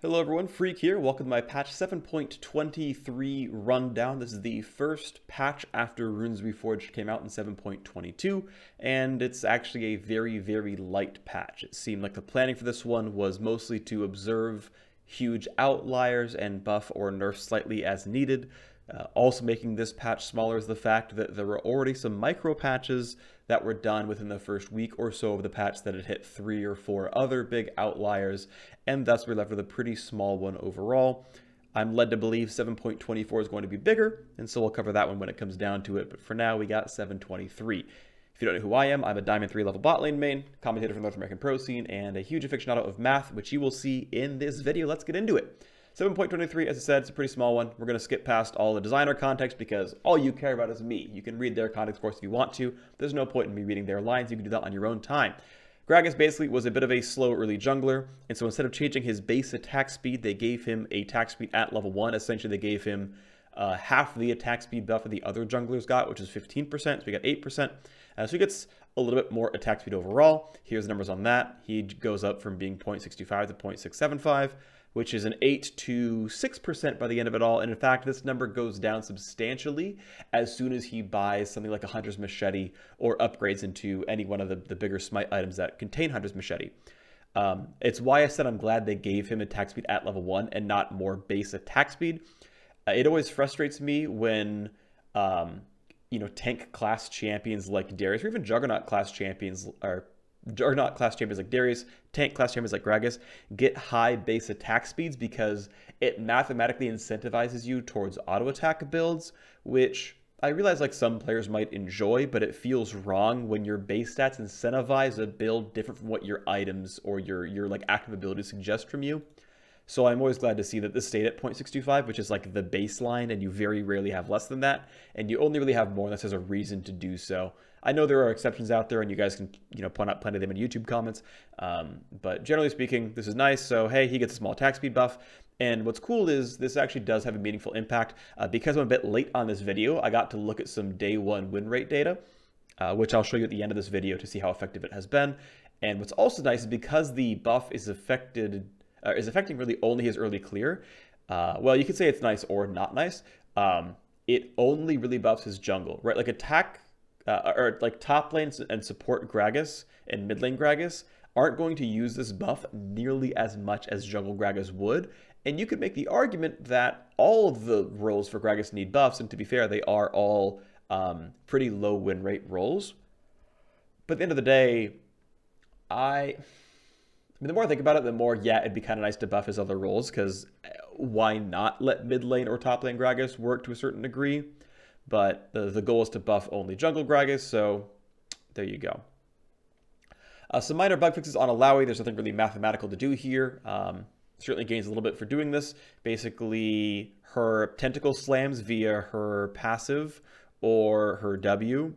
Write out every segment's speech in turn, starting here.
Hello everyone, Phreak here. Welcome to my patch 7.23 rundown. This is the first patch after Runes Reforged came out in 7.22, and it's actually a very light patch. It seemed like the planning for this one was mostly to observe huge outliers and buff or nerf slightly as needed. Also making this patch smaller is the fact that there were already some micro patches that were done within the first week or so of the patch that had hit 3 or 4 other big outliers, and thus we're left with a pretty small one overall. I'm led to believe 7.24 is going to be bigger, and so we'll cover that one when it comes down to it, but for now we got 723. If you don't know who I am, I'm a Diamond 3 level bot lane main, commentator for the North American Pro scene, and a huge aficionado of math, which you will see in this video. Let's get into it. 7.23, as I said, it's a pretty small one. We're going to skip past all the designer context because all you care about is me. You can read their context, of course, if you want to. There's no point in me reading their lines. You can do that on your own time. Gragas basically was a bit of a slow early jungler, and so instead of changing his base attack speed, they gave him a attack speed at level 1. Essentially, they gave him half the attack speed buff that the other junglers got, which is 15%, so we got 8%. So he gets a little bit more attack speed overall. Here's the numbers on that. He goes up from being 0.65 to 0.675. Which is an 8 to 6% by the end of it all. And in fact, this number goes down substantially as soon as he buys something like a Hunter's Machete or upgrades into any one of the bigger smite items that contain Hunter's Machete. It's why I said I'm glad they gave him attack speed at level 1 and not more base attack speed. It always frustrates me when, tank class champions like Darius, or even Juggernaut class champions like Darius, tank class champions like Gragas, get high base attack speeds because it mathematically incentivizes you towards auto attack builds, which I realize like some players might enjoy, but it feels wrong when your base stats incentivize a build different from what your items or your like active abilities suggest from you. So I'm always glad to see that this stayed at 0.625, which is like the baseline, and you very rarely have less than that, and you only really have more unless there's a reason to do so. I know there are exceptions out there, and you guys can point out plenty of them in YouTube comments, but generally speaking, this is nice. So hey, he gets a small attack speed buff, and what's cool is this actually does have a meaningful impact. Because I'm a bit late on this video, I got to look at some day 1 win rate data, which I'll show you at the end of this video to see how effective it has been. And what's also nice is because the buff is affecting really only his early clear. Well, you could say it's nice or not nice. It only really buffs his jungle, right? Like attack or like top lane and support Gragas and mid lane Gragas aren't going to use this buff nearly as much as jungle Gragas would. And you could make the argument that all of the roles for Gragas need buffs, and to be fair, they are all pretty low win rate roles. But at the end of the day, the more I think about it, the more, yeah, it'd be kind of nice to buff his other roles, because why not let mid lane or top lane Gragas work to a certain degree? But the goal is to buff only jungle Gragas, so there you go. Some minor bug fixes on Alawi. There's nothing really mathematical to do here. Certainly gains a little bit for doing this. Basically, her tentacle slams via her passive or her W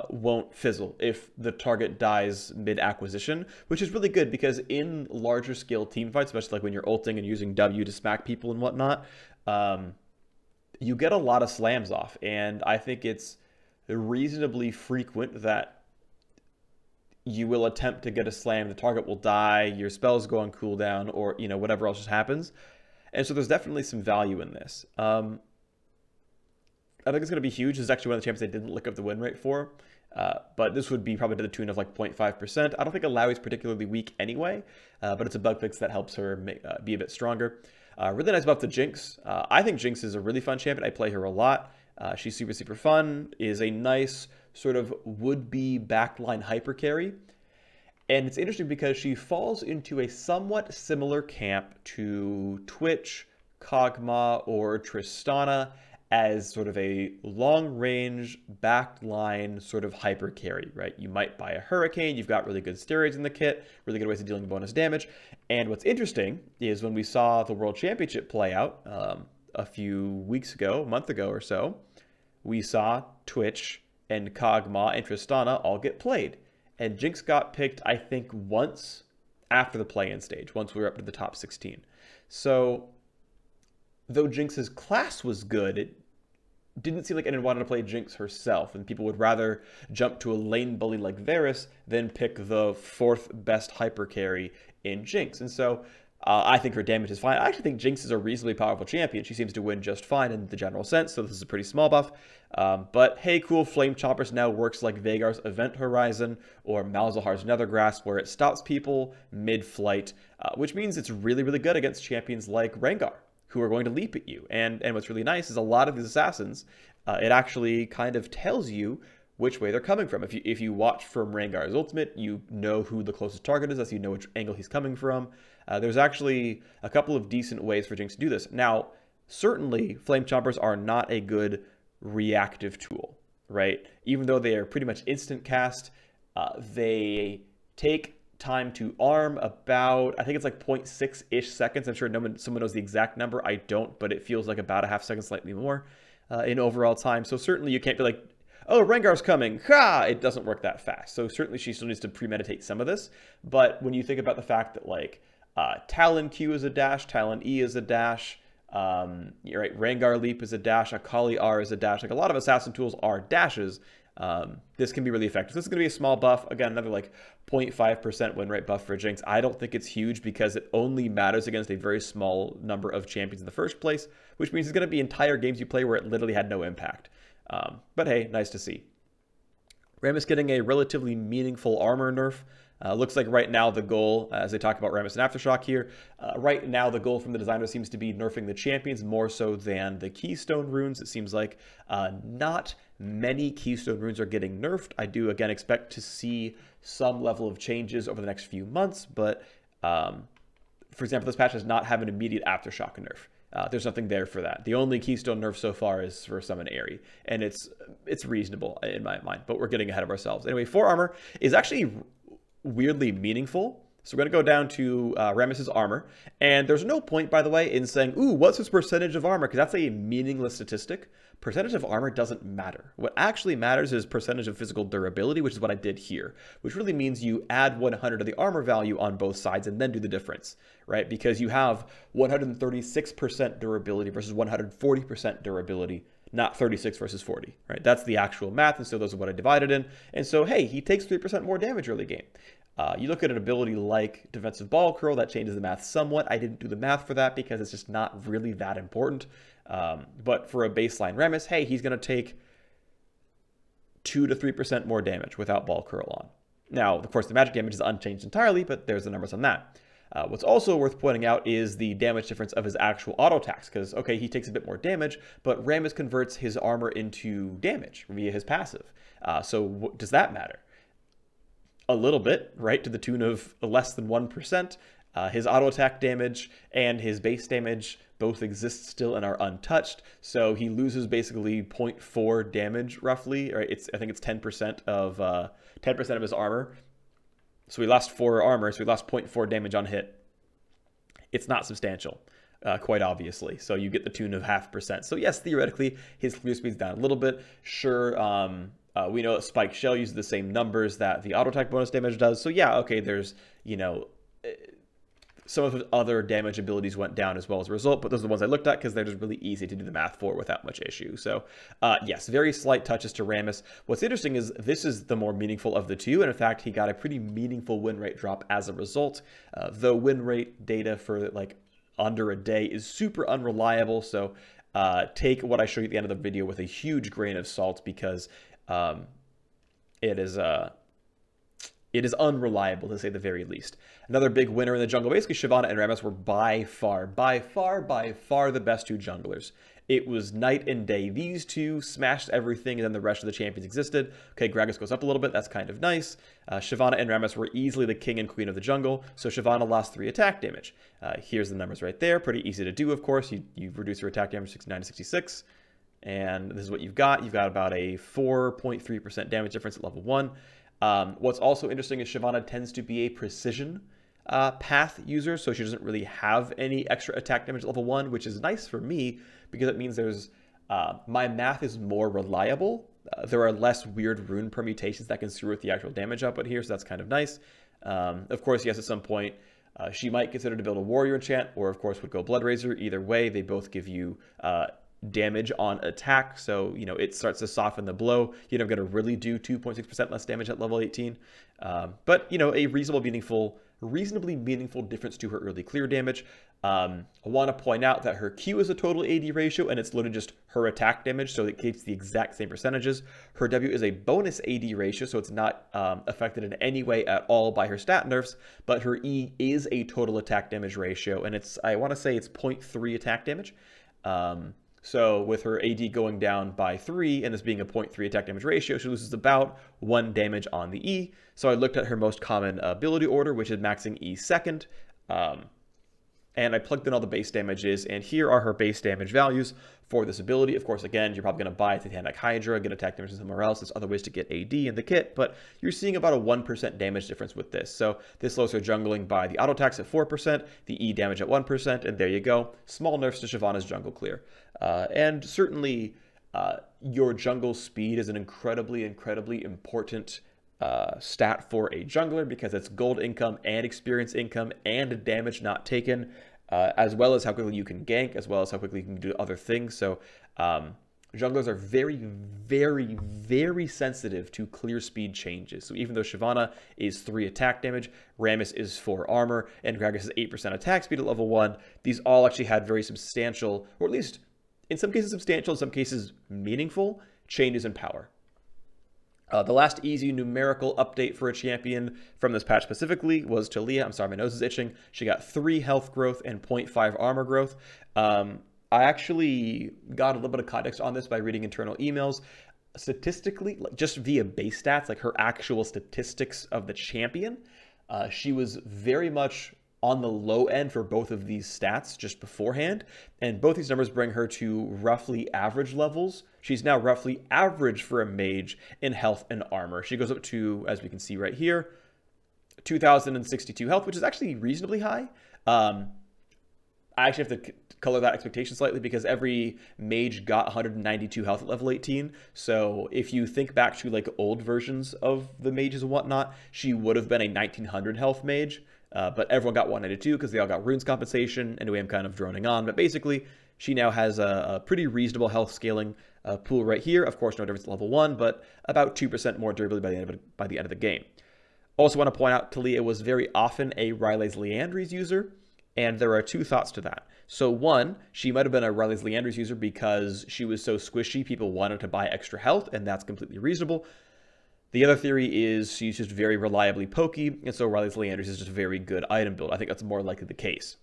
won't fizzle if the target dies mid-acquisition, which is really good because in larger scale team fights, especially like when you're ulting and using W to smack people and whatnot, you get a lot of slams off, and I think it's reasonably frequent that you will attempt to get a slam, the target will die, your spells go on cooldown, or whatever else just happens. And so there's definitely some value in this. I think it's going to be huge. This is actually one of the champions I didn't look up the win rate for, but this would be probably to the tune of like 0.5%. I don't think Alawi is particularly weak anyway, but it's a bug fix that helps her be a bit stronger. Really nice buff to Jinx. I think Jinx is a really fun champion. I play her a lot. She's super fun, is a nice sort of would-be backline hyper carry. And it's interesting because she falls into a somewhat similar camp to Twitch, Kog'Maw, or Tristana as sort of a long-range backline sort of hyper carry, right? You might buy a Hurricane, you've got really good steroids in the kit, really good ways of dealing bonus damage. And what's interesting is when we saw the World Championship play out a few weeks ago, a month ago or so, we saw Twitch and Kog'Maw and Tristana all get played. And Jinx got picked, I think, once after the play-in stage, once we were up to the top 16. So though Jinx's class was good, it didn't seem like anyone wanted to play Jinx herself, and people would rather jump to a lane bully like Varus than pick the 4th best hyper carry in Jinx. And so I think her damage is fine. I actually think Jinx is a reasonably powerful champion. She seems to win just fine in the general sense, so this is a pretty small buff. But hey, cool, Flame Choppers now works like Veigar's Event Horizon or Malzahar's Nethergrasp, where it stops people mid-flight, which means it's really, really good against champions like Rengar, who are going to leap at you. And what's really nice is a lot of these assassins, it actually kind of tells you which way they're coming from. If you watch from Rengar's ultimate, you know who the closest target is, as you know which angle he's coming from. There's actually a couple of decent ways for Jinx to do this. Now, certainly, Flame Choppers are not a good reactive tool, right? Even though they are pretty much instant cast, they take time to arm about, I think it's like 0.6-ish seconds. I'm sure someone knows the exact number. I don't, but it feels like about a half second, slightly more in overall time. So certainly you can't be like, oh, Rengar's coming, ha! It doesn't work that fast. So certainly she still needs to premeditate some of this. But when you think about the fact that like Talon Q is a dash, Talon E is a dash, you're right, Rengar Leap is a dash, Akali R is a dash. Like a lot of assassin tools are dashes. This can be really effective. This is going to be a small buff. Again, another like 0.5% win rate buff for Jinx. I don't think it's huge because it only matters against a very small number of champions in the first place, which means it's going to be entire games you play where it literally had no impact. But hey, nice to see. Rammus getting a relatively meaningful armor nerf. Looks like right now the goal, as they talk about Rammus and Aftershock here, right now the goal from the designer seems to be nerfing the champions more so than the Keystone runes. It seems like not many Keystone runes are getting nerfed. I do, again, expect to see some level of changes over the next few months, but for example, this patch does not have an immediate Aftershock nerf. There's nothing there for that. The only Keystone nerf so far is for Summon Aerie, and it's reasonable in my mind, but we're getting ahead of ourselves. Anyway, 4 armor is actually weirdly meaningful. So we're going to go down to Rammus's armor, and there's no point, by the way, in saying, ooh, what's his percentage of armor? Because that's a meaningless statistic. Percentage of armor doesn't matter. What actually matters is percentage of physical durability, which is what I did here, which really means you add 100 of the armor value on both sides and then do the difference, right? Because you have 136% durability versus 140% durability, not 36 versus 40, right? That's the actual math, and so those are what I divided in. And so, hey, he takes 3% more damage early game. You look at an ability like Defensive Ball Curl, that changes the math somewhat. I didn't do the math for that because it's just not really that important. But for a baseline Rammus, hey, he's going to take 2 to 3% more damage without Ball Curl on. Now, of course, the magic damage is unchanged entirely, but there's the numbers on that. What's also worth pointing out is the damage difference of his actual auto attacks, because, okay, he takes a bit more damage, but Rammus converts his armor into damage via his passive. So does that matter? A little bit, right, to the tune of less than 1%. His auto attack damage and his base damage both exist still and are untouched, so he loses basically 0.4 damage roughly. Right? I think it's 10% of his armor. So he lost 4 armor, so he lost 0.4 damage on hit. It's not substantial, quite obviously. So you get the tune of 0.5%. So yes, theoretically, his clear speed's down a little bit. Sure, we know that Spike Shell uses the same numbers that the auto attack bonus damage does. So yeah, okay, there's, you know, some of his other damage abilities went down as well as a result, but those are the ones I looked at because they're just really easy to do the math for without much issue. So yes, very slight touches to Rammus. What's interesting is this is the more meaningful of the two, and in fact, he got a pretty meaningful win rate drop as a result. Though win rate data for like under a day is super unreliable, so take what I show you at the end of the video with a huge grain of salt because it is unreliable, to say the very least. Another big winner in the jungle. Basically, Shyvana and Rammus were by far the best 2 junglers. It was night and day. These 2 smashed everything, and then the rest of the champions existed. Okay, Gragas goes up a little bit. That's kind of nice. Shyvana and Rammus were easily the king and queen of the jungle, so Shyvana lost 3 attack damage. Here's the numbers right there. Pretty easy to do, of course. You reduce your attack damage 69 to 66, and this is what you've got. You've got about a 4.3% damage difference at level 1. What's also interesting is Shyvana tends to be a precision path user, so she doesn't really have any extra attack damage at level 1, which is nice for me because it means there's my math is more reliable. There are less weird rune permutations that can screw with the actual damage output here, so that's kind of nice. Of course, yes, at some point she might consider to build a warrior enchant, or of course would go Blood Razor. Either way, they both give you damage on attack, so you know it starts to soften the blow. You're never going to really do 2.6% less damage at level 18, but you know, a reasonable, meaningful reasonably meaningful difference to her early clear damage. I want to point out that her Q is a total AD ratio, and it's literally just her attack damage, so it keeps the exact same percentages. Her W is a bonus AD ratio, so it's not affected in any way at all by her stat nerfs, but her E is a total attack damage ratio, and I want to say it's 0.3 attack damage. So with her AD going down by 3 and this being a 0.3 attack damage ratio, she loses about 1 damage on the E. So I looked at her most common ability order, which is maxing E second. And I plugged in all the base damages, and here are her base damage values for this ability. Of course, again, you're probably going to buy a Titanic Hydra, get attack damage somewhere else. There's other ways to get AD in the kit, but you're seeing about a 1% damage difference with this. So this lowers her jungling by the auto attacks at 4%, the E damage at 1%, and there you go. Small nerfs to Shyvana's jungle clear. And certainly your jungle speed is an incredibly important stat for a jungler, because it's gold income and experience income and damage not taken, as well as how quickly you can gank, as well as how quickly you can do other things. So junglers are very sensitive to clear speed changes. So even though Shyvana is 3 attack damage, Rammus is 4 armor, and Gragas is 8% attack speed at level 1, these all actually had very substantial, or at least in some cases substantial, in some cases meaningful, changes in power. The last easy numerical update for a champion from this patch specifically was Talia. I'm sorry, my nose is itching. She got 3 health growth and 0.5 armor growth. I actually got a little bit of context on this by reading internal emails. Statistically, just via base stats, like her actual statistics of the champion, she was very much on the low end for both of these stats just beforehand, and both these numbers bring her to roughly average levels. She's now roughly average for a mage in health and armor. She goes up to, as we can see right here, 2,062 health, which is actually reasonably high. I actually have to color that expectation slightly, because every mage got 192 health at level 18. So if you think back to like old versions of the mages and whatnot, she would have been a 1900 health mage. But everyone got 192 because they all got runes compensation. Anyway, I'm kind of droning on, but basically she now has a pretty reasonable health scaling pool right here. Of course, no difference at level 1, but about 2% more durability by the end of the game. Also want to point out, Talia was very often a Riley's Liandry's user, and there are 2 thoughts to that. So one, she might have been a Riley's Liandry's user because she was so squishy, people wanted to buy extra health, and that's completely reasonable. The other theory is she's just very reliably pokey, and so Riley's Liandry's is just a very good item build. I think that's more likely the case.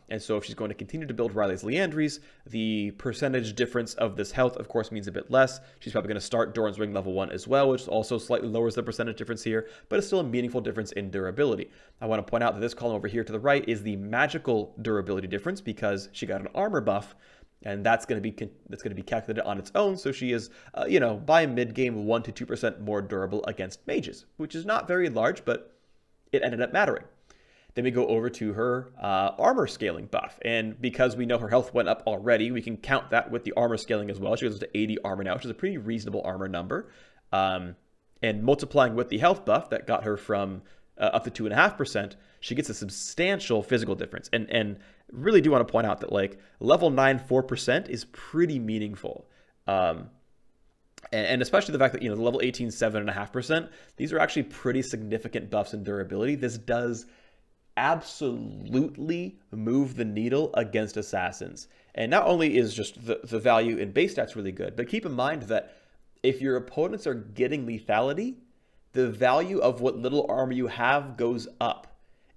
And so if she's going to continue to build Riley's Liandry's, the percentage difference of this health, of course, means a bit less. She's probably going to start Doran's Ring level 1 as well, which also slightly lowers the percentage difference here, but it's still a meaningful difference in durability. I want to point out that this column over here to the right is the magical durability difference, because she got an armor buff, and that's going to be calculated on its own. So she is, by mid-game 1 to 2% more durable against mages, which is not very large, but it ended up mattering. Then we go over to her armor scaling buff, and because we know her health went up already, we can count that with the armor scaling as well. She goes to 80 armor now, which is a pretty reasonable armor number, and multiplying with the health buff that got her from up to 2.5%, she gets a substantial physical difference. And really do want to point out that like level 9 4% is pretty meaningful. And especially the fact that, the level 18 7.5%, these are actually pretty significant buffs in durability. This does absolutely move the needle against assassins. And not only is just the value in base stats really good, but keep in mind that if your opponents are getting lethality, the value of what little armor you have goes up.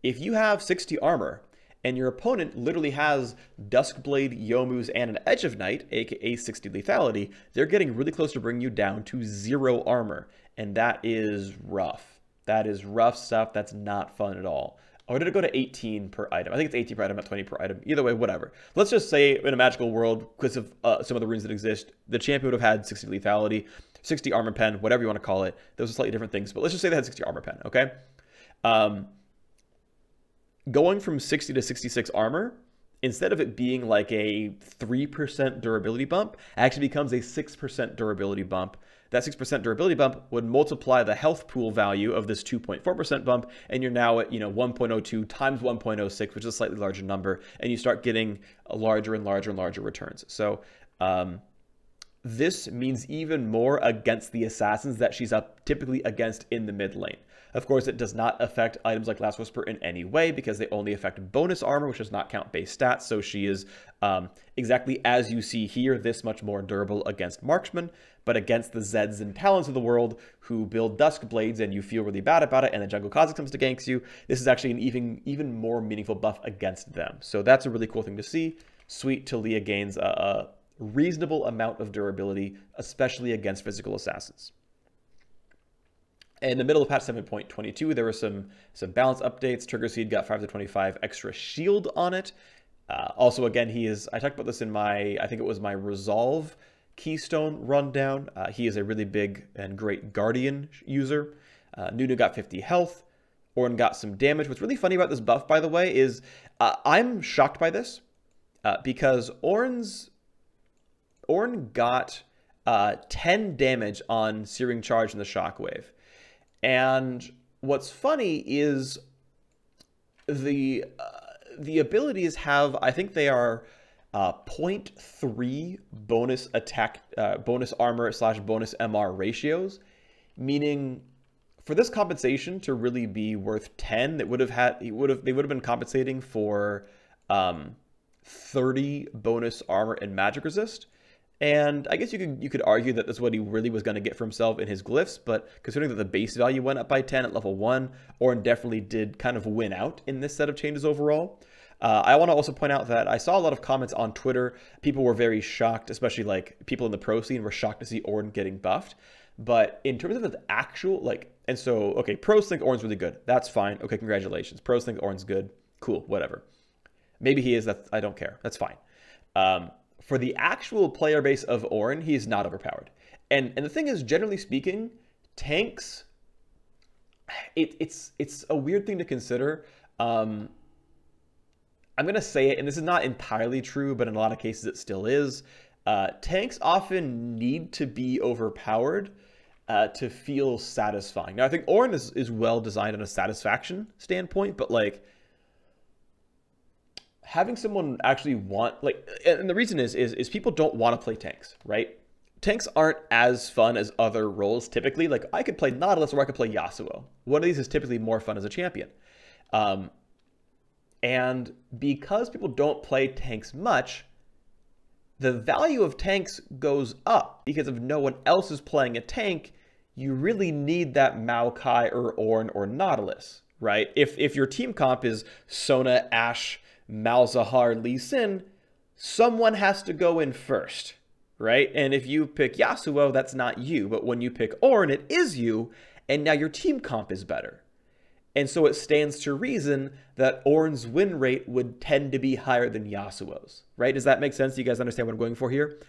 If you have 60 armor and your opponent literally has Duskblade, Yomu's, and an Edge of Night, aka 60 lethality, they're getting really close to bringing you down to 0 armor. And that is rough. That is rough stuff. That's not fun at all. Or did it go to 18 per item? I think it's 18 per item, not 20 per item. Either way, whatever. Let's just say in a magical world, because of some of the runes that exist, the champion would have had 60 lethality, 60 armor pen, whatever you want to call it. Those are slightly different things, but let's just say they had 60 armor pen, okay? Going from 60 to 66 armor, instead of it being like a 3% durability bump, actually becomes a 6% durability bump. That 6% durability bump would multiply the health pool value of this 2.4% bump, and you're now at 1.02 times 1.06, which is a slightly larger number, and you start getting a larger and larger and larger returns. So this means even more against the assassins that she's up typically against in the mid lane. Of course, it does not affect items like Last Whisper in any way because they only affect bonus armor, which does not count base stats. So she is exactly as you see here, this much more durable against marksmen, but against the Zeds and Talons of the world who build Dusk Blades and you feel really bad about it, and the Jungle Kha'Zix comes to ganks you, this is actually an even more meaningful buff against them. So that's a really cool thing to see. Sweet Talia gains a reasonable amount of durability, especially against physical assassins. In the middle of patch 7.22, there were some balance updates. Trigger Seed got 5 to 25 extra shield on it. Also, again, I talked about this in I think it was my Resolve Keystone rundown. He is a really big and great Guardian user. Nunu got 50 health. Ornn got some damage. What's really funny about this buff, by the way, is I'm shocked by this because Ornn got 10 damage on Searing Charge and the Shockwave. And what's funny is the abilities have, I think they are 0.3 bonus attack, bonus armor / bonus MR ratios, meaning for this compensation to really be worth 10, they would have been compensating for 30 bonus armor and magic resist. And I guess you could argue that that's what he really was going to get for himself in his glyphs, but considering that the base value went up by 10 at level 1, Ornn definitely did kind of win out in this set of changes overall. I want to also point out that I saw a lot of comments on Twitter. People were very shocked, especially like people in the pro scene were shocked to see Ornn getting buffed. But in terms of the actual, okay, pros think Ornn's really good. That's fine. Okay, congratulations. Pros think Ornn's good. Cool, whatever. Maybe he is. I don't care. That's fine. For the actual player base of Ornn, he is not overpowered. And the thing is, generally speaking, tanks, it's a weird thing to consider. I'm going to say it, and this is not entirely true, but in a lot of cases it still is. Tanks often need to be overpowered to feel satisfying. Now, I think Ornn is well designed on a satisfaction standpoint, but like, having someone actually want, and the reason is people don't want to play tanks, right? Tanks aren't as fun as other roles typically. Like, I could play Nautilus or I could play Yasuo. One of these is typically more fun as a champion. And because people don't play tanks much, the value of tanks goes up because if no one else is playing a tank, you really need that Maokai or Ornn or Nautilus, right? If your team comp is Sona, Ashe, Malzahar, Lee Sin, someone has to go in first, right? And if you pick Yasuo, that's not you. But when you pick Ornn, it is you, and now your team comp is better. And so it stands to reason that Ornn's win rate would tend to be higher than Yasuo's, right? Does that make sense? Do you guys understand what I'm going for here?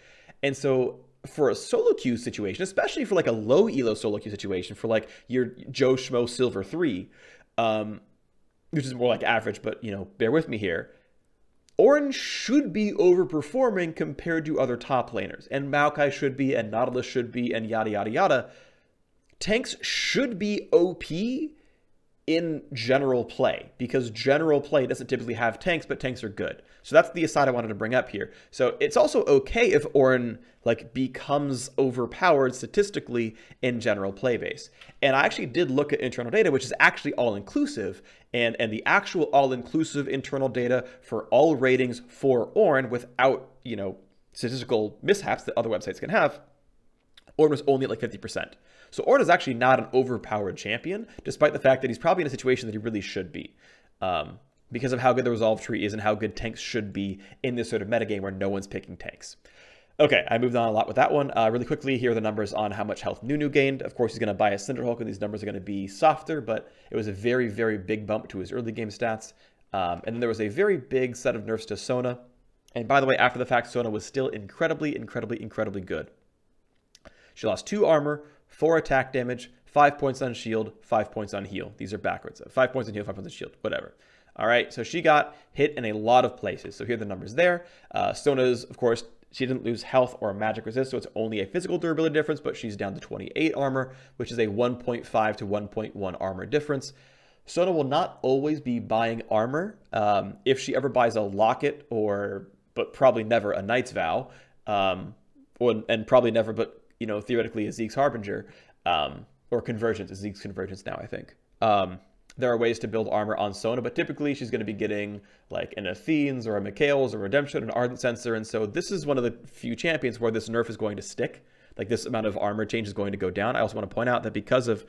And so for a solo queue situation, especially for like a low elo solo queue situation, for like your Joe Schmo Silver 3, which is more like average, but, bear with me here. Ornn should be overperforming compared to other top laners, and Maokai should be, and Nautilus should be, and yada, yada, yada. Tanks should be OP in general play, because general play doesn't typically have tanks, but tanks are good. So that's the aside I wanted to bring up here. So it's also okay if Ornn becomes overpowered statistically in general play base. And I actually did look at internal data, which is actually all-inclusive, and the actual all-inclusive internal data for all ratings for Ornn without, statistical mishaps that other websites can have, Ornn was only at 50%. So Ornn is actually not an overpowered champion, despite the fact that he's probably in a situation that he really should be, because of how good the Resolve tree is and how good tanks should be in this sort of metagame where no one's picking tanks. Okay, I moved on a lot with that one. Really quickly, here are the numbers on how much health Nunu gained. Of course, he's going to buy a Cinderhulk, and these numbers are going to be softer, but it was a very, very big bump to his early game stats. And then there was a very big set of nerfs to Sona. And by the way, after the fact, Sona was still incredibly, incredibly, incredibly good. She lost 2 armor, 4 attack damage, 5 points on shield, 5 points on heal. These are backwards. 5 points on heal, 5 points on shield, whatever. All right, so she got hit in a lot of places. So here are the numbers there. Sona's, of course, she didn't lose health or magic resist, so it's only a physical durability difference, but she's down to 28 armor, which is a 1.5 to 1.1 armor difference. Sona will not always be buying armor. If she ever buys a locket but probably never a Knight's Vow, and probably never, but theoretically a Zeke's Harbinger, or Convergence, is Zeke's Convergence now, I think. There are ways to build armor on Sona, but typically she's going to be getting like an Athene's or a Mikhail's or Redemption, an Ardent Sensor, and so this is one of the few champions where this nerf is going to stick. Like this amount of armor change is going to go down. I also want to point out that because of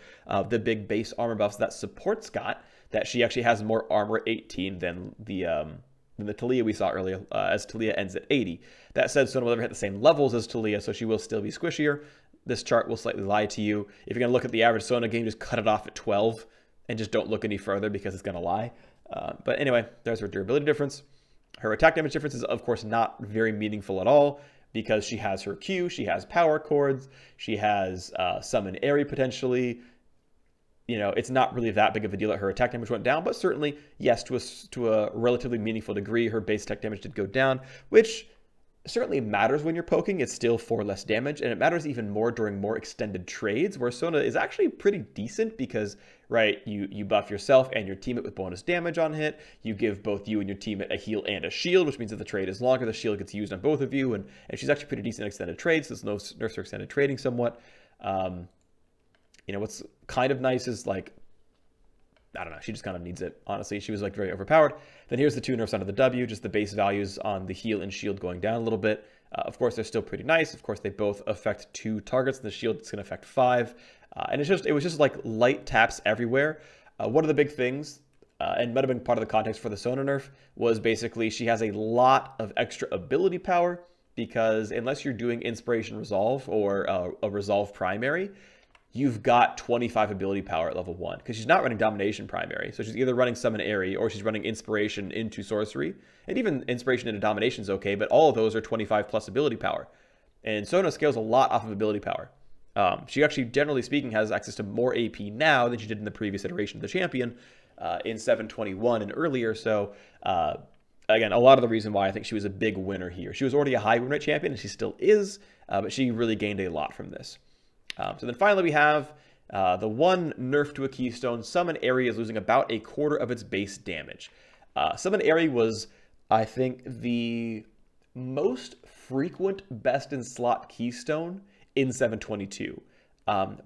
the big base armor buffs that support's got, that she actually has more armor 18 than the Talia we saw earlier, as Talia ends at 80. That said, Sona will never hit the same levels as Talia, so she will still be squishier. This chart will slightly lie to you. If you're going to look at the average Sona game, just cut it off at 12 and just don't look any further because it's going to lie. But anyway, there's her durability difference. Her attack damage difference is, of course, not very meaningful at all because she has her Q, she has power chords, she has summon Aerie potentially. You know, it's not really that big of a deal that her attack damage went down, but certainly, yes, to a relatively meaningful degree, her base attack damage did go down, which certainly matters when you're poking. It's still 4 less damage, and it matters even more during more extended trades, where Sona is actually pretty decent because, right, you buff yourself and your teammate with bonus damage on hit. You give both you and your teammate a heal and a shield, which means that the trade is longer. The shield gets used on both of you, and she's actually pretty decent in extended trades. There's no nerfs for extended trading somewhat. You know, what's kind of nice is, like, I don't know, she just kind of needs it, honestly. She was, like, very overpowered. Then here's the 2 nerfs onto the W, just the base values on the heal and shield going down a little bit. Of course, they're still pretty nice. Of course, they both affect 2 targets. The shield is going to affect 5. And it was just, like, light taps everywhere. One of the big things, and might have been part of the context for the Sona nerf, was basically she has a lot of extra ability power because unless you're doing Inspiration Resolve or a Resolve primary, you've got 25 ability power at level 1 because she's not running Domination primary. So she's either running Summon Aerie or she's running Inspiration into Sorcery. And even Inspiration into Domination is okay, but all of those are 25 plus ability power. And Sona scales a lot off of ability power. She actually, generally speaking, has access to more AP now than she did in the previous iteration of the champion in 721 and earlier. So, again, a lot of the reason why I think she was a big winner here. She was already a high win rate champion, and she still is, but she really gained a lot from this. So then finally we have the one nerf to a keystone. Summon Aerie is losing about a quarter of its base damage. Summon Aerie was, I think, the most frequent best in slot keystone in 722.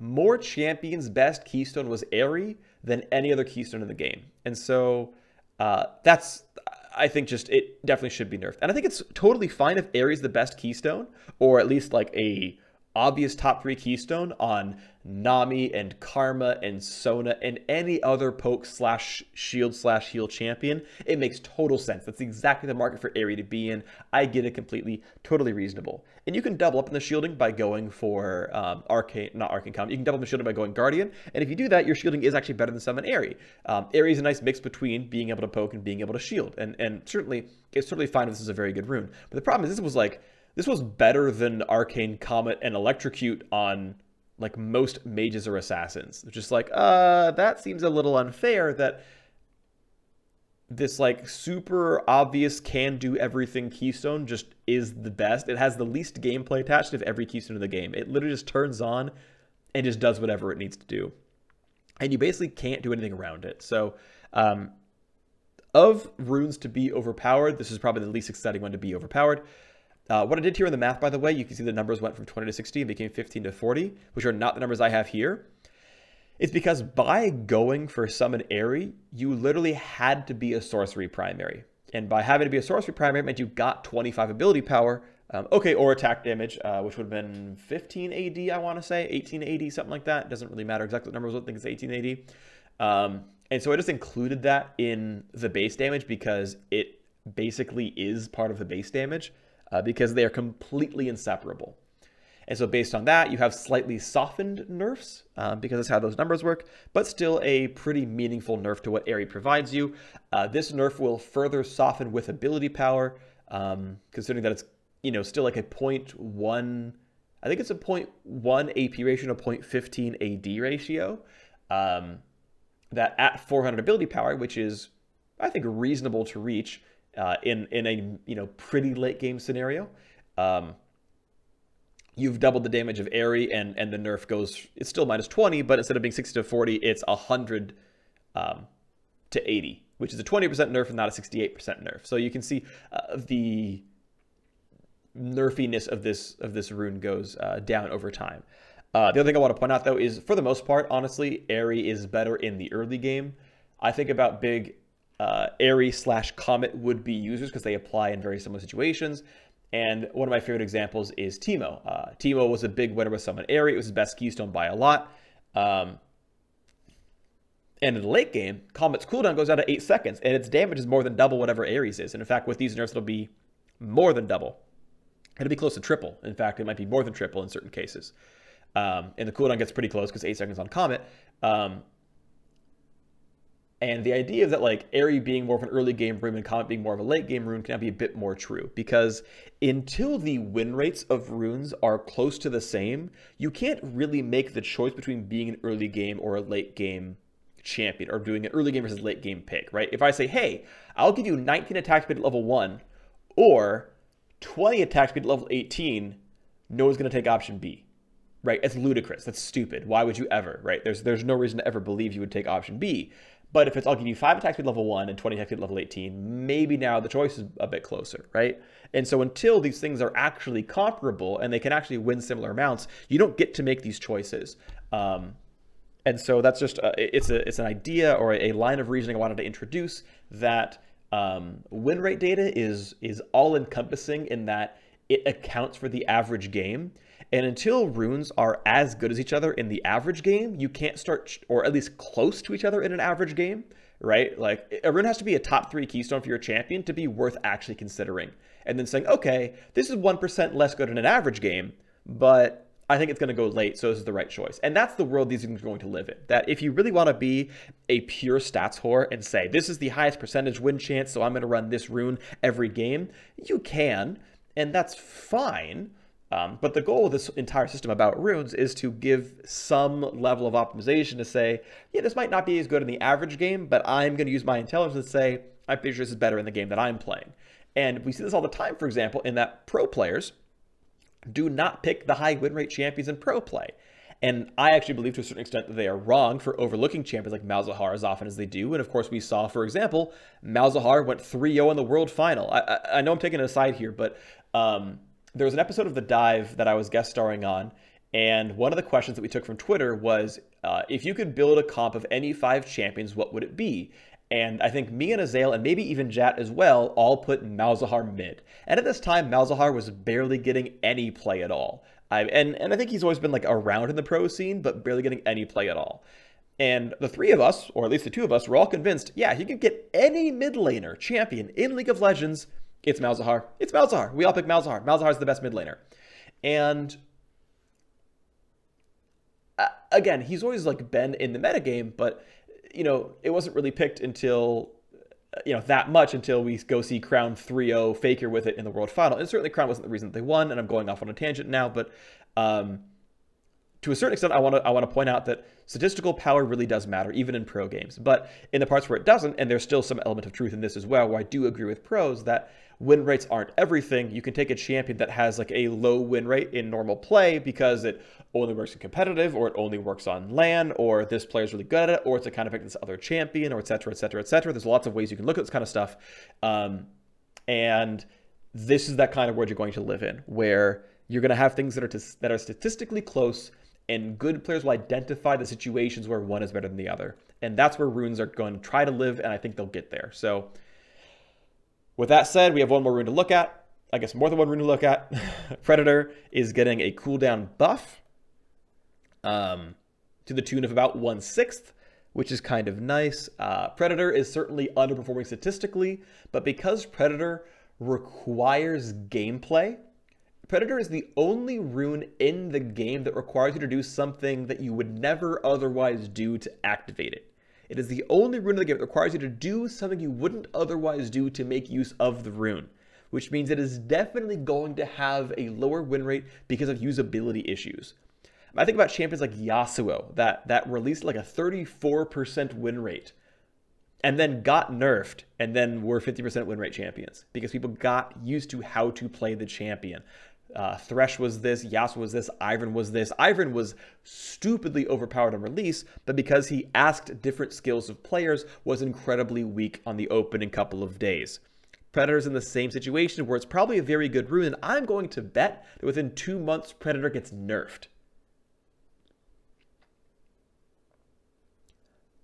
More champions' best keystone was Aerie than any other keystone in the game. And so that's, I think, just, it definitely should be nerfed. And I think it's totally fine if Aerie's the best keystone, or at least like a obvious top 3 keystone on Nami and Karma and Sona and any other poke slash shield slash heal champion. It makes total sense. That's exactly the market for Aerie to be in. I get it completely, totally reasonable. And you can double up in the shielding by going for Arcane, not Arcane Comet. You can double up in the shielding by going Guardian. And if you do that, your shielding is actually better than Summon Aerie. Aerie is a nice mix between being able to poke and being able to shield. And certainly, it's totally fine if this is a very good rune. But the problem is this was better than Arcane Comet and Electrocute on like most mages or assassins. It's just like, that seems a little unfair that this like super obvious can do everything keystone just is the best. It has the least gameplay attached of every keystone in the game. It literally just turns on and just does whatever it needs to do. And you basically can't do anything around it. So of runes to be overpowered, this is probably the least exciting one to be overpowered. What I did here in the math, by the way, you can see the numbers went from 20 to 60 and became 15 to 40, which are not the numbers I have here. It's because by going for Summon Aerie, you literally had to be a sorcery primary. And by having to be a sorcery primary, it meant you got 25 ability power, okay, or attack damage, which would have been 15 AD, I want to say, 18 AD, something like that. It doesn't really matter exactly what numbers, I think it's 18 AD. And so I just included that in the base damage because it basically is part of the base damage. Because they are completely inseparable. And so based on that, you have slightly softened nerfs, because that's how those numbers work, but still a pretty meaningful nerf to what Aerie provides you. This nerf will further soften with ability power, considering that it's, you know, still like a 0.1, I think it's a 0.1 AP ratio to 0.15 AD ratio, that at 400 ability power, which is, I think, reasonable to reach, in a, you know, pretty late game scenario, you've doubled the damage of Aerie, and the nerf goes, it's still minus 20, but instead of being 60 to 40, it's 100 to 80, which is a 20% nerf and not a 68% nerf. So you can see the nerfiness of this rune goes down over time. The other thing I want to point out, though, is for the most part, honestly, Airy is better in the early game. I think about big Airy/Comet would-be users because they apply in very similar situations. And one of my favorite examples is Teemo. Teemo was a big winner with Summon Airy. It was his best keystone by a lot. And in the late game, Comet's cooldown goes down to 8 seconds, and its damage is more than double whatever Airy's is. And in fact, with these nerfs, it'll be more than double. It'll be close to triple. In fact, it might be more than triple in certain cases. And the cooldown gets pretty close because 8 seconds on Comet. And the idea is that like Airy being more of an early game rune and Comet being more of a late game rune can now be a bit more true, because until the win rates of runes are close to the same, you can't really make the choice between being an early game or a late game champion, or doing an early game versus late game pick, right? If I say, hey, I'll give you 19 attack speed at level 1 or 20 attack speed at level 18, no one's going to take option B, right? It's ludicrous. That's stupid. Why would you ever, right? There's no reason to ever believe you would take option B. But if it's, I'll give you 5 attack speed level 1 and 20 attack speed level 18, maybe now the choice is a bit closer, right? And so until these things are actually comparable and they can actually win similar amounts, you don't get to make these choices. And so that's just, it's an idea or a line of reasoning I wanted to introduce, that win rate data is all encompassing in that it accounts for the average game. And until runes are as good as each other in the average game, you can't start, or at least close to each other in an average game, right? Like a rune has to be a top 3 keystone for your champion to be worth actually considering. And then saying, okay, this is 1% less good in an average game, but I think it's going to go late, so this is the right choice. And that's the world these things are going to live in. That if you really want to be a pure stats whore and say, this is the highest percentage win chance, so I'm going to run this rune every game, you can, and that's fine. But the goal of this entire system about runes is to give some level of optimization to say, yeah, this might not be as good in the average game, but I'm going to use my intelligence to say, I'm pretty sure this is better in the game that I'm playing. And we see this all the time, for example, in that pro players do not pick the high win rate champions in pro play. And I actually believe to a certain extent that they are wrong for overlooking champions like Malzahar as often as they do. And of course, we saw, for example, Malzahar went 3-0 in the world final. I know I'm taking it aside here, but there was an episode of The Dive that I was guest starring on, and one of the questions that we took from Twitter was, if you could build a comp of any 5 champions, what would it be? And I think me and Azael, and maybe even Jat as well, all put Malzahar mid. And at this time, Malzahar was barely getting any play at all. And I think he's always been like around in the pro scene, but barely getting any play at all. And the 3 of us, or at least the 2 of us, were all convinced, yeah, you can get any mid laner champion in League of Legends, it's Malzahar. It's Malzahar. We all pick Malzahar. Malzahar's the best mid laner. And again, he's always like been in the metagame, but you know, it wasn't really picked until, you know, that much until we go see Crown 3-0 Faker with it in the World Final. And certainly Crown wasn't the reason that they won, and I'm going off on a tangent now, but to a certain extent, I want to point out that statistical power really does matter, even in pro games. But in the parts where it doesn't, and there's still some element of truth in this as well, where I do agree with pros that win rates aren't everything. You can take a champion that has like a low win rate in normal play because it only works in competitive, or it only works on LAN, or this player's really good at it, or it's a kind of pick this other champion, or et cetera, et cetera, et cetera. There's lots of ways you can look at this kind of stuff. And this is that kind of world you're going to live in, where you're going to have things that are statistically close, and good players will identify the situations where one is better than the other. And that's where runes are going to try to live, and I think they'll get there. So with that said, we have one more rune to look at. I guess more than one rune to look at. Predator is getting a cooldown buff to the tune of about 1/6, which is kind of nice. Predator is certainly underperforming statistically, but because Predator requires gameplay, Predator is the only rune in the game that requires you to do something that you would never otherwise do to activate it. It is the only rune in the game that requires you to do something you wouldn't otherwise do to make use of the rune, which means it is definitely going to have a lower win rate because of usability issues. I think about champions like Yasuo that released like a 34% win rate and then got nerfed and then were 50% win rate champions because people got used to how to play the champion. Thresh was this, Yasuo was this, Ivern was this. Ivern was stupidly overpowered on release, but because he asked different skills of players, was incredibly weak on the opening couple of days. Predator's in the same situation where it's probably a very good rune, and I'm going to bet that within 2 months, Predator gets nerfed.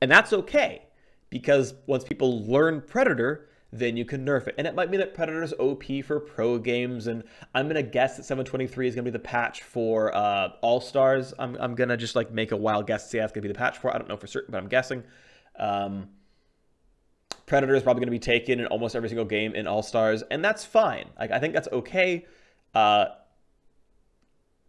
And that's okay, because once people learn Predator, then you can nerf it. And it might mean that Predator's OP for pro games, and I'm going to guess that 723 is going to be the patch for All-Stars. I'm going to just like make a wild guess to say that's going to be the patch for. I don't know for certain, but I'm guessing. Predator is probably going to be taken in almost every single game in All-Stars, and that's fine. Like, I think that's okay.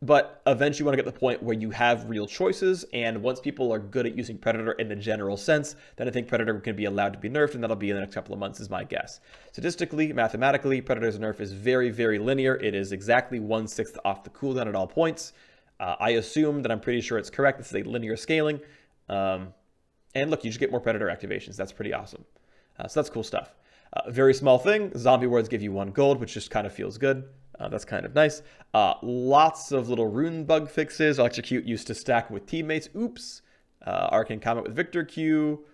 But eventually you want to get to the point where you have real choices, and once people are good at using Predator in the general sense, then I think Predator can be allowed to be nerfed, and that'll be in the next couple of months is my guess. Statistically, mathematically, Predator's nerf is very, very linear. It is exactly 1/6 off the cooldown at all points. I assume that I'm pretty sure it's correct. This is a linear scaling. And look, you just get more Predator activations. That's pretty awesome. So that's cool stuff. Very small thing. Zombie wards give you 1 gold, which just kind of feels good. That's kind of nice. Lots of little rune bug fixes. Electrocute used to stack with teammates. Oops. Arcane Comet with Victor Q.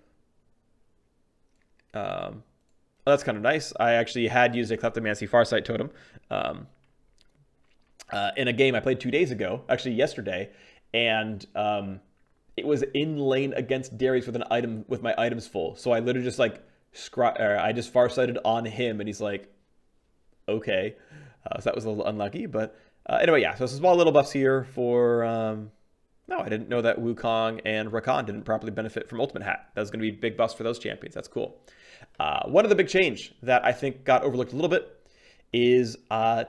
That's kind of nice. I actually had used a Kleptomancy Farsight Totem in a game I played 2 days ago, actually yesterday, and it was in lane against Darius with an item with my items full. So I literally just like I just Farsighted on him, and he's like, okay. So that was a little unlucky, but anyway, yeah. So some small little buffs here for. No, I didn't know that Wukong and Rakan didn't properly benefit from Ultimate Hat. That was going to be big buffs for those champions. That's cool. One of the big change that I think got overlooked a little bit is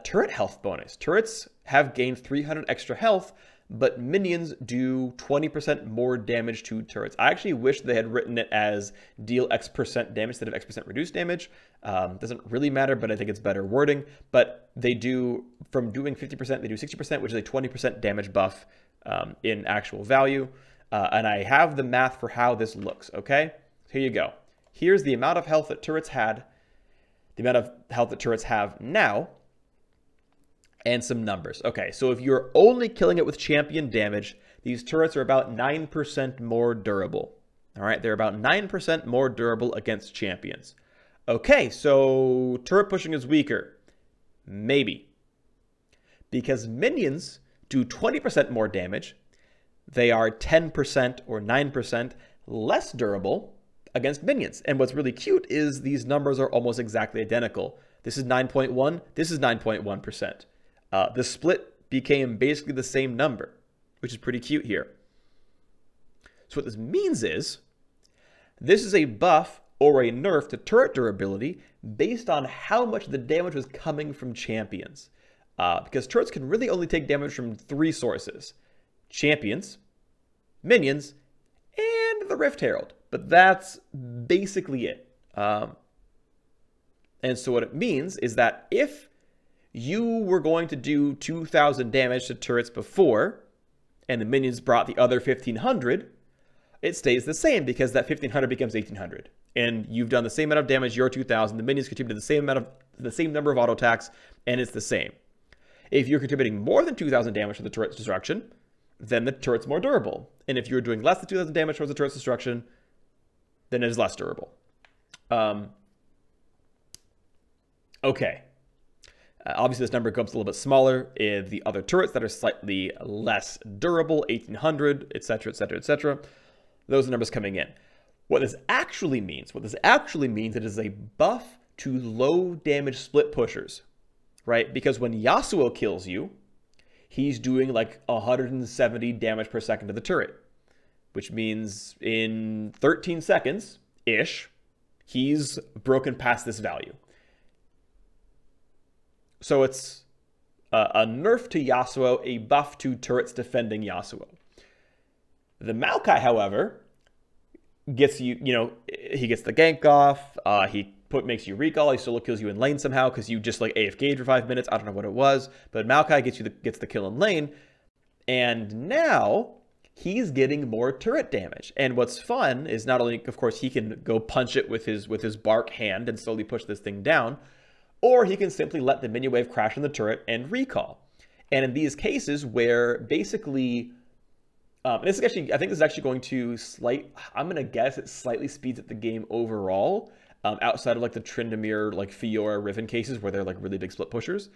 turret health bonus. Turrets have gained 300 extra health, but minions do 20% more damage to turrets. I actually wish they had written it as deal X% damage instead of X% reduced damage. Doesn't really matter, but I think it's better wording. But they do, from doing 50%, they do 60%, which is a 20% damage buff in actual value. And I have the math for how this looks, okay? Here you go. Here's the amount of health that turrets had, the amount of health that turrets have now, and some numbers. Okay, so if you're only killing it with champion damage, these turrets are about 9% more durable. All right, they're about 9% more durable against champions. Okay, so turret pushing is weaker. Maybe. Because minions do 20% more damage. They are 10% or 9% less durable against minions. And what's really cute is these numbers are almost exactly identical. This is 9.1, this is 9.1%. The split became basically the same number, which is pretty cute here. So what this means is, this is a buff or a nerf to turret durability based on how much the damage was coming from champions. Because turrets can really only take damage from 3 sources: champions, minions, and the Rift Herald. But that's basically it. And so what it means is that if you were going to do 2,000 damage to turrets before, and the minions brought the other 1,500, it stays the same because that 1,500 becomes 1,800. And you've done the same amount of damage, your 2,000. The minions contribute the same number of auto attacks, and it's the same. If you're contributing more than 2,000 damage to the turret's destruction, then the turret's more durable. And if you're doing less than 2,000 damage towards the turret's destruction, then it is less durable. Okay. Obviously, this number becomes a little bit smaller if the other turrets that are slightly less durable, 1,800, etc., etc., etc. Those are the numbers coming in. What this actually means, it is a buff to low damage split pushers, right? Because when Yasuo kills you, he's doing like 170 damage per second to the turret, which means in 13 seconds-ish, he's broken past this value. So it's a nerf to Yasuo, a buff to turrets defending Yasuo. The Maokai, however, gets you, he gets the gank off, he makes you recall, he still kills you in lane somehow because you just like AFK'd for 5 minutes, I don't know what it was, but Maokai gets the kill in lane, and now he's getting more turret damage. And what's fun is not only, of course, he can go punch it with his bark hand and slowly push this thing down, or he can simply let the minion wave crash on the turret and recall. And in these cases where basically, this is actually, I think this is actually going to I'm going to guess it slightly speeds up the game overall, outside of like the Tryndamere, like Fiora, Riven cases where they're like really big split pushers.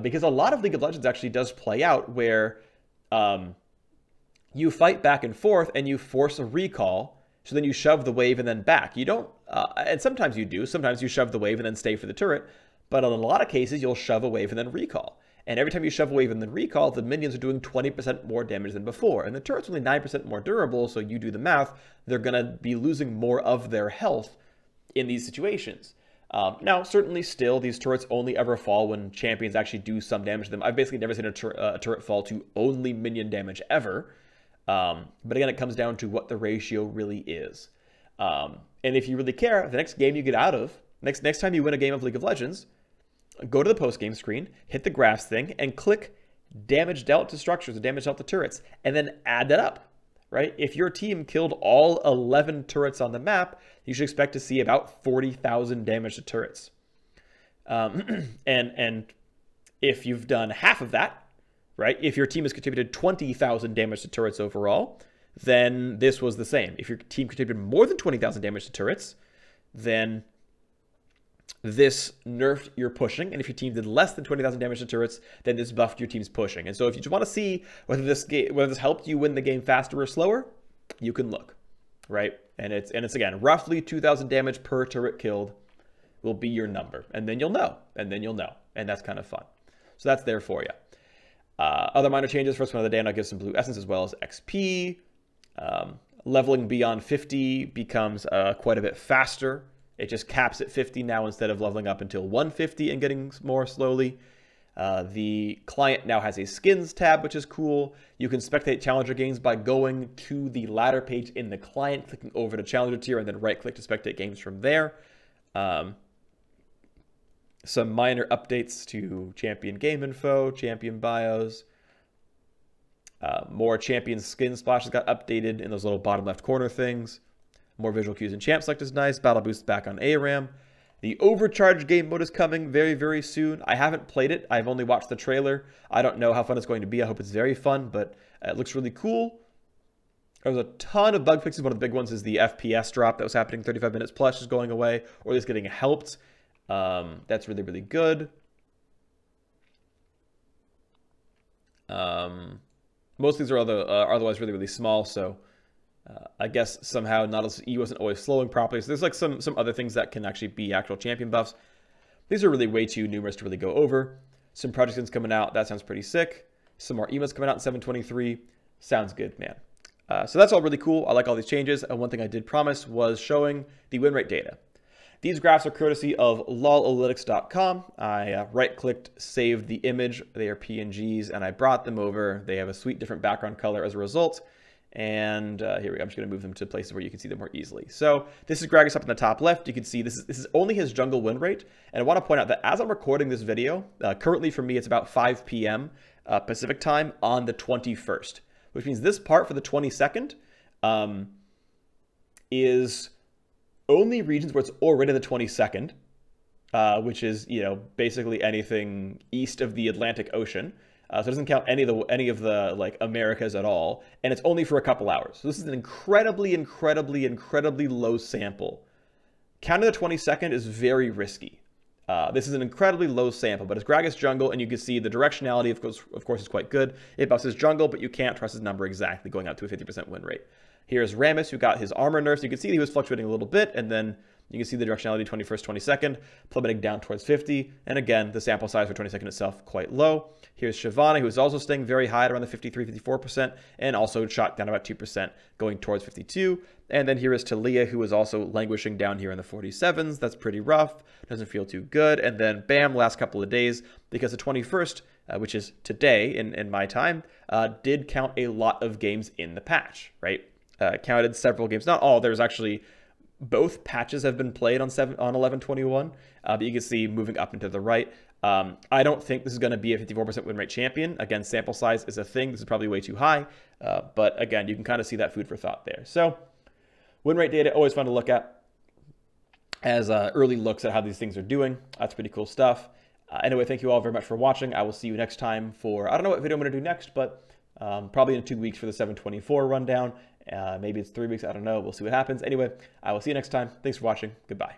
Because a lot of League of Legends actually does play out where you fight back and forth and you force a recall, So then you shove the wave and then back. You don't, and sometimes you do. Sometimes you shove the wave and then stay for the turret. But in a lot of cases, you'll shove a wave and then recall. And every time you shove a wave and then recall, the minions are doing 20% more damage than before. And the turret's only 9% more durable, so you do the math. They're going to be losing more of their health in these situations. Now, certainly still, these turrets only ever fall when champions actually do some damage to them. I've basically never seen a turret fall to only minion damage ever. But again, it comes down to what the ratio really is. And if you really care, the next game you get out of, next time you win a game of League of Legends, go to the post-game screen, hit the graphs thing, and click damage dealt to structures, or damage dealt to turrets, and then add that up, right? If your team killed all 11 turrets on the map, you should expect to see about 40,000 damage to turrets. And if you've done half of that, right? If your team has contributed 20,000 damage to turrets overall, then this was the same. If your team contributed more than 20,000 damage to turrets, then this nerfed your pushing, and if your team did less than 20,000 damage to turrets, then this buffed your team's pushing. And so if you just want to see whether this helped you win the game faster or slower, you can look, right? And it's again, roughly 2,000 damage per turret killed will be your number, and then you'll know, and that's kind of fun. So that's there for you. Other minor changes, first one of the day, and I'll give some blue essence as well as XP. Leveling beyond 50 becomes quite a bit faster. It just caps at 50 now instead of leveling up until 150 and getting more slowly. The client now has a skins tab, which is cool. You can spectate challenger games by going to the ladder page in the client, clicking over to challenger tier, and then right-click to spectate games from there. Some minor updates to champion game info, champion bios. More champion skin splashes got updated in those little bottom left corner things. More visual cues and champ select is nice. Battle boost back on ARAM. The overcharge game mode is coming very, very soon. I haven't played it. I've only watched the trailer. I don't know how fun it's going to be. I hope it's very fun, but it looks really cool. There's a ton of bug fixes. One of the big ones is the FPS drop that was happening 35 minutes plus is going away, or at least getting helped. That's really, really good. Most of these are otherwise really, really small, so I guess somehow Nautilus E wasn't always flowing properly. So there's like some other things that can actually be actual champion buffs. These are really way too numerous to really go over. Some project skins coming out. That sounds pretty sick. Some more emotes coming out in 723. Sounds good, man. So that's all really cool. I like all these changes. And one thing I did promise was showing the win rate data. These graphs are courtesy of lolalytics.com. I right-clicked, saved the image. They are PNGs, and I brought them over. They have a sweet different background color as a result. And here we go. I'm just going to move them to places where you can see them more easily. So this is Gragas up in the top left. You can see this is only his jungle win rate. And I want to point out that as I'm recording this video, currently for me it's about 5 p.m. Pacific time on the 21st, which means this part for the 22nd is only regions where it's already the 22nd, which is, you know, basically anything east of the Atlantic Ocean. So it doesn't count any of the like Americas at all, and it's only for a couple hours. So this is an incredibly low sample. Counting the 22nd is very risky. This is an incredibly low sample, but it's Gragas jungle, and you can see the directionality, of course, is quite good. It buffs his jungle, but you can't trust his number exactly, going out to a 50% win rate. Here's Rammus, who got his armor nerfs. You can see he was fluctuating a little bit, and then you can see the directionality 21st, 22nd, plummeting down towards 50. And again, the sample size for 22nd itself quite low. Here's Shyvana, who is also staying very high at around the 53, 54%, and also shot down about 2%, going towards 52. And then here is Talia, who is also languishing down here in the 47s. That's pretty rough. Doesn't feel too good. And then bam, last couple of days, because the 21st, which is today in my time, did count a lot of games in the patch, right? Counted several games. Not all. There's actually both patches have been played on 11/21, but you can see moving up and to the right. I don't think this is going to be a 54% win rate champion. Again, sample size is a thing. This is probably way too high, but again, you can kind of see that food for thought there. So win rate data, always fun to look at as early looks at how these things are doing. That's pretty cool stuff. Anyway, thank you all very much for watching. I will see you next time for, I don't know what video I'm going to do next, but probably in 2 weeks for the 724 rundown. Maybe it's 3 weeks. I don't know. We'll see what happens. Anyway, I will see you next time. Thanks for watching. Goodbye.